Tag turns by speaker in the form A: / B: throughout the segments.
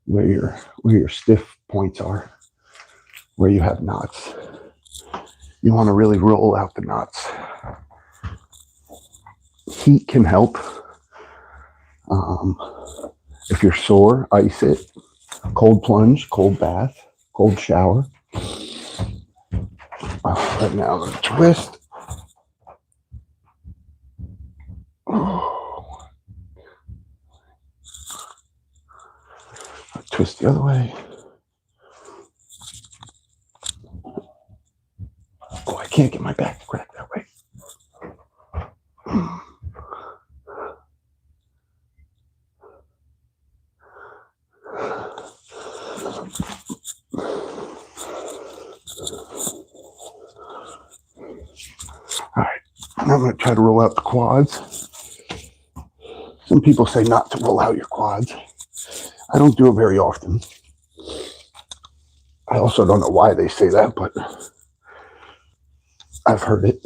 A: where your stiff points are, where you have knots. You want to really roll out the knots. Heat can help. If you're sore, ice it. Cold plunge, cold bath, cold shower. Right now I'm going to twist. Twist the other way. Oh, I can't get my back to crack that way. All right, now I'm going to try to roll out the quads. Some people say not to roll out your quads. I don't do it very often. I also don't know why they say that, but I've heard it.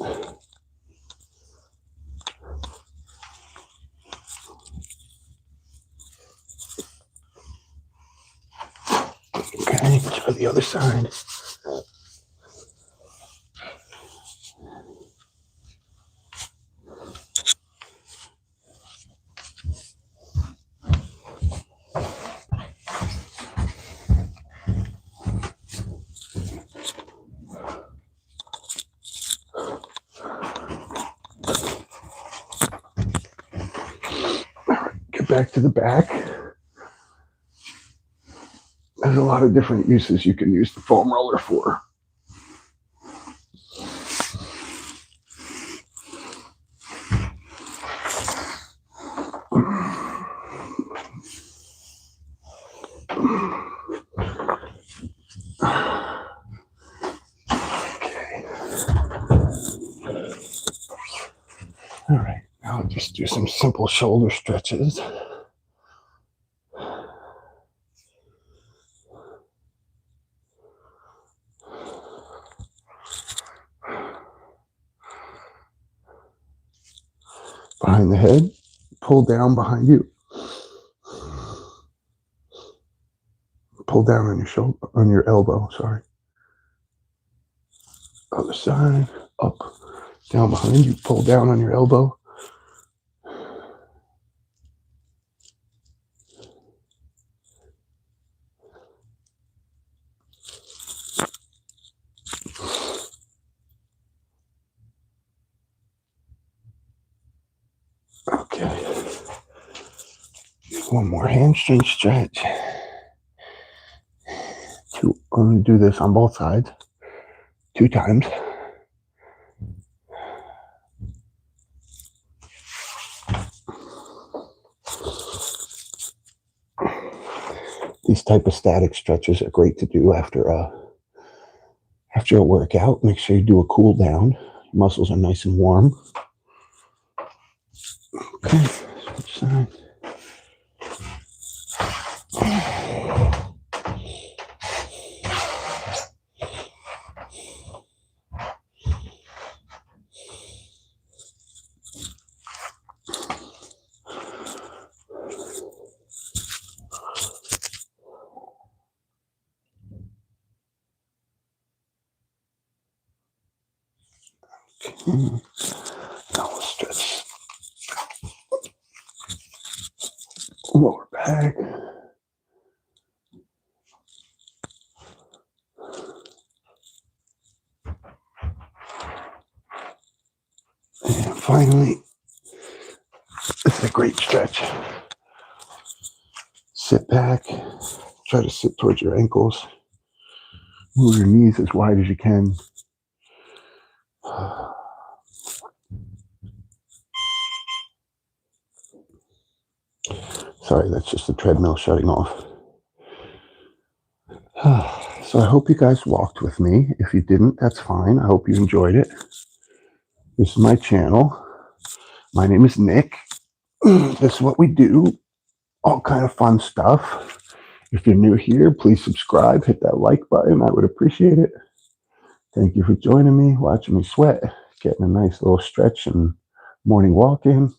A: Okay, try the other side. Back to the back. There's a lot of different uses you can use the foam roller for. Okay. All right, now I'll just do some simple shoulder stretches. Behind the head, pull down behind you. Pull down on your shoulder, on your elbow, sorry. Other side, up, down behind you, pull down on your elbow. Okay. One more hamstring stretch. I'm going to do this on both sides 2 times. These type of static stretches are great to do after a workout. Make sure you do a cool down. Your muscles are nice and warm. Okay, switch side. Now we'll stretch lower back. And finally, this is a great stretch. Sit back, try to sit towards your ankles. Move your knees as wide as you can. Sorry, that's just the treadmill shutting off. So I hope you guys walked with me. If you didn't, that's fine. I hope you enjoyed it. This is my channel. My name is Nick. This is what we do. All kind of fun stuff. If you're new here, please subscribe. Hit that like button. I would appreciate it. Thank you for joining me, watching me sweat, getting a nice little stretch and morning walk in.